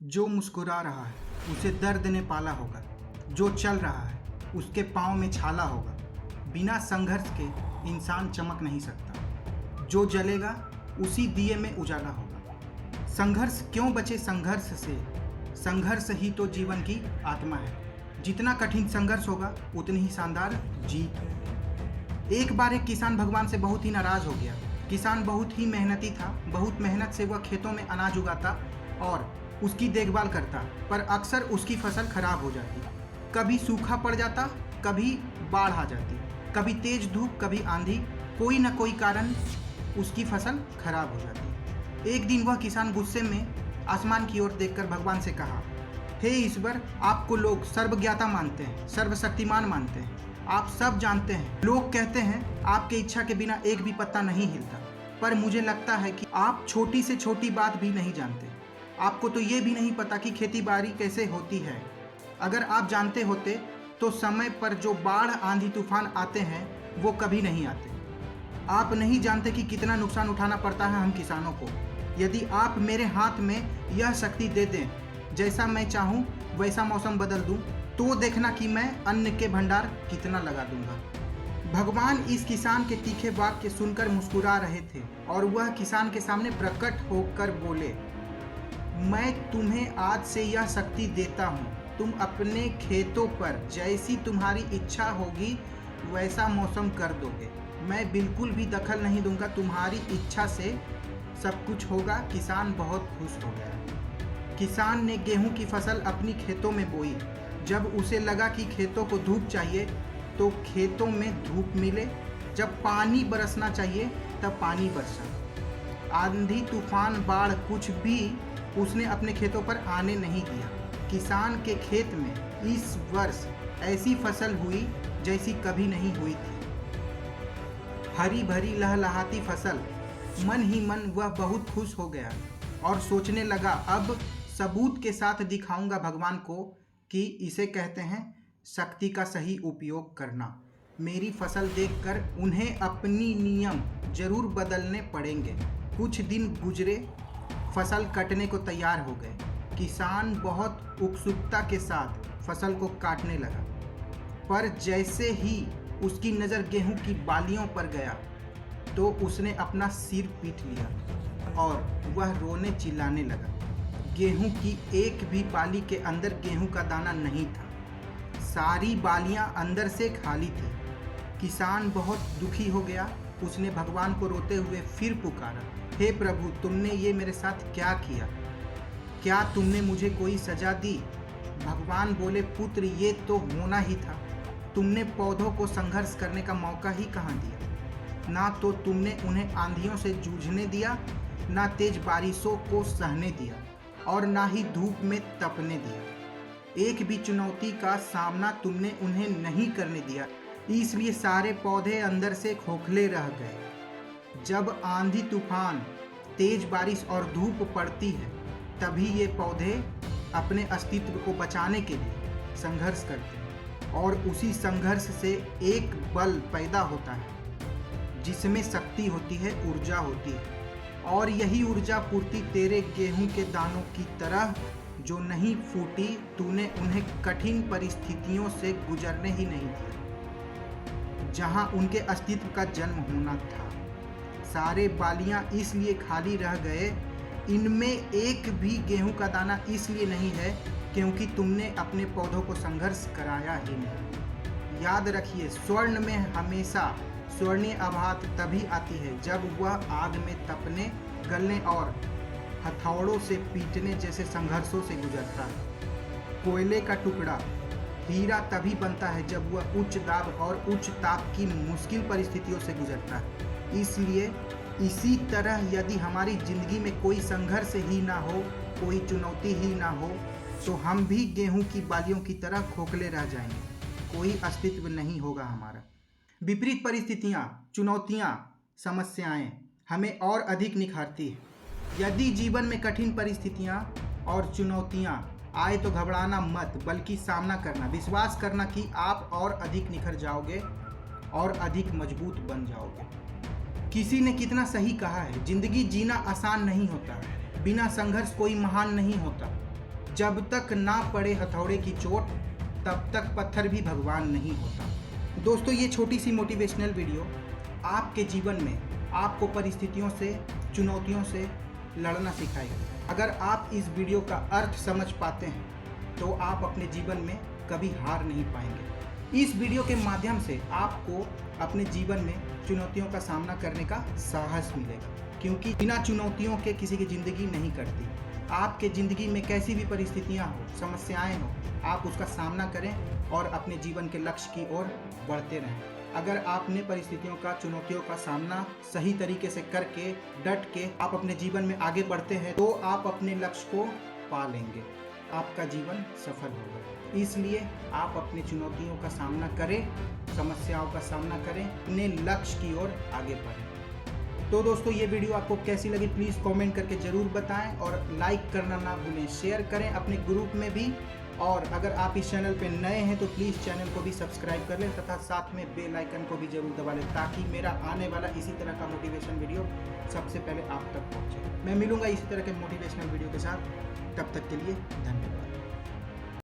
जो मुस्कुरा रहा है उसे दर्द ने पाला होगा। जो चल रहा है उसके पाँव में छाला होगा। बिना संघर्ष के इंसान चमक नहीं सकता। जो जलेगा उसी दिए में उजाला होगा। संघर्ष क्यों बचे संघर्ष से? संघर्ष ही तो जीवन की आत्मा है। जितना कठिन संघर्ष होगा उतनी ही शानदार जीत। एक बार एक किसान भगवान से बहुत ही नाराज हो गया। किसान बहुत ही मेहनती था। बहुत मेहनत से वह खेतों में अनाज उगाता और उसकी देखभाल करता, पर अक्सर उसकी फसल खराब हो जाती। कभी सूखा पड़ जाता, कभी बाढ़ आ जाती, कभी तेज धूप, कभी आंधी। कोई न कोई कारण उसकी फसल खराब हो जाती। एक दिन वह किसान गुस्से में आसमान की ओर देखकर भगवान से कहा, हे ईश्वर, आपको लोग सर्वज्ञाता मानते हैं, सर्वशक्तिमान मानते हैं, आप सब जानते हैं। लोग कहते हैं आपके इच्छा के बिना एक भी पत्ता नहीं हिलता, पर मुझे लगता है कि आप छोटी से छोटी बात भी नहीं जानते। आपको तो ये भी नहीं पता कि खेती बाड़ी कैसे होती है। अगर आप जानते होते तो समय पर जो बाढ़, आंधी, तूफान आते हैं वो कभी नहीं आते। आप नहीं जानते कि कितना नुकसान उठाना पड़ता है हम किसानों को। यदि आप मेरे हाथ में यह शक्ति दे दें, जैसा मैं चाहूँ वैसा मौसम बदल दूँ, तो देखना कि मैं अन्न के भंडार कितना लगा दूंगा। भगवान इस किसान के तीखे वाक्य सुनकर मुस्कुरा रहे थे और वह किसान के सामने प्रकट होकर बोले, मैं तुम्हें आज से यह शक्ति देता हूँ। तुम अपने खेतों पर जैसी तुम्हारी इच्छा होगी वैसा मौसम कर दोगे। मैं बिल्कुल भी दखल नहीं दूंगा, तुम्हारी इच्छा से सब कुछ होगा। किसान बहुत खुश हो गया। किसान ने गेहूं की फसल अपनी खेतों में बोई। जब उसे लगा कि खेतों को धूप चाहिए तो खेतों में धूप मिले। जब पानी बरसना चाहिए तब पानी बरसा। आंधी, तूफान, बाढ़ कुछ भी उसने अपने खेतों पर आने नहीं दिया। किसान के खेत में इस वर्ष ऐसी फसल हुई जैसी कभी नहीं हुई थी। हरी भरी लहलहाती फसल। मन ही मन वह बहुत खुश हो गया और सोचने लगा, अब सबूत के साथ दिखाऊंगा भगवान को कि इसे कहते हैं शक्ति का सही उपयोग करना। मेरी फसल देखकर उन्हें अपनी नियम जरूर बदलने पड़ेंगे। कुछ दिन गुजरे, फसल कटने को तैयार हो गए। किसान बहुत उत्सुकता के साथ फसल को काटने लगा, पर जैसे ही उसकी नज़र गेहूं की बालियों पर गया तो उसने अपना सिर पीट लिया और वह रोने चिल्लाने लगा। गेहूं की एक भी बाली के अंदर गेहूं का दाना नहीं था। सारी बालियां अंदर से खाली थी। किसान बहुत दुखी हो गया। उसने भगवान को रोते हुए फिर पुकारा, हे प्रभु, तुमने ये मेरे साथ क्या किया? क्या तुमने मुझे कोई सजा दी? भगवान बोले, पुत्र, ये तो होना ही था। तुमने पौधों को संघर्ष करने का मौका ही कहाँ दिया? ना तो तुमने उन्हें आंधियों से जूझने दिया, ना तेज बारिशों को सहने दिया और ना ही धूप में तपने दिया। एक भी चुनौती का सामना तुमने उन्हें नहीं करने दिया, इसलिए सारे पौधे अंदर से खोखले रह गए। जब आंधी, तूफान, तेज बारिश और धूप पड़ती है तभी ये पौधे अपने अस्तित्व को बचाने के लिए संघर्ष करते हैं और उसी संघर्ष से एक बल पैदा होता है जिसमें शक्ति होती है, ऊर्जा होती है। और यही ऊर्जा पूर्ति तेरे गेहूं के दानों की तरह जो नहीं फूटी, तूने उन्हें कठिन परिस्थितियों से गुजरने ही नहीं दिया जहां उनके अस्तित्व का जन्म होना था। सारे बालियां इसलिए खाली रह गए, इनमें एक भी गेहूं का दाना इसलिए नहीं है क्योंकि तुमने अपने पौधों को संघर्ष कराया ही नहीं। याद रखिए, स्वर्ण में हमेशा स्वर्णीय आभात तभी आती है जब वह आग में तपने, गलने और हथौड़ों से पीटने जैसे संघर्षों से गुजरता है। कोयले का टुकड़ा हीरा तभी बनता है जब वह उच्च दाब और उच्च ताप की मुश्किल परिस्थितियों से गुजरता है। इसलिए इसी तरह यदि हमारी जिंदगी में कोई संघर्ष ही ना हो, कोई चुनौती ही ना हो, तो हम भी गेहूं की बालियों की तरह खोखले रह जाएंगे। कोई अस्तित्व नहीं होगा हमारा। विपरीत परिस्थितियां, चुनौतियां, समस्याएं हमें और अधिक निखारती है। यदि जीवन में कठिन परिस्थितियां और चुनौतियां आए तो घबराना मत, बल्कि सामना करना, विश्वास करना कि आप और अधिक निखर जाओगे और अधिक मजबूत बन जाओगे। किसी ने कितना सही कहा है, जिंदगी जीना आसान नहीं होता, बिना संघर्ष कोई महान नहीं होता। जब तक ना पड़े हथौड़े की चोट तब तक पत्थर भी भगवान नहीं होता। दोस्तों, ये छोटी सी मोटिवेशनल वीडियो आपके जीवन में आपको परिस्थितियों से, चुनौतियों से लड़ना सिखाएगी। अगर आप इस वीडियो का अर्थ समझ पाते हैं तो आप अपने जीवन में कभी हार नहीं पाएंगे। इस वीडियो के माध्यम से आपको अपने जीवन में चुनौतियों का सामना करने का साहस मिलेगा, क्योंकि बिना चुनौतियों के किसी की ज़िंदगी नहीं कटती। आपके ज़िंदगी में कैसी भी परिस्थितियां हो, समस्याएं हो, आप उसका सामना करें और अपने जीवन के लक्ष्य की ओर बढ़ते रहें। अगर आपने परिस्थितियों का, चुनौतियों का सामना सही तरीके से करके, डट के आप अपने जीवन में आगे बढ़ते हैं तो आप अपने लक्ष्य को पा लेंगे, आपका जीवन सफल होगा। इसलिए आप अपनी चुनौतियों का सामना करें, समस्याओं का सामना करें, अपने लक्ष्य की ओर आगे बढ़ें। तो दोस्तों, ये वीडियो आपको कैसी लगी प्लीज़ कमेंट करके ज़रूर बताएं और लाइक करना ना भूलें, शेयर करें अपने ग्रुप में भी। और अगर आप इस चैनल पे नए हैं तो प्लीज़ चैनल को भी सब्सक्राइब कर लें तथा साथ में बेल आइकन को भी ज़रूर दबा लें, ताकि मेरा आने वाला इसी तरह का मोटिवेशन वीडियो सबसे पहले आप तक पहुंचे। मैं मिलूंगा इसी तरह के मोटिवेशनल वीडियो के साथ, तब तक के लिए धन्यवाद।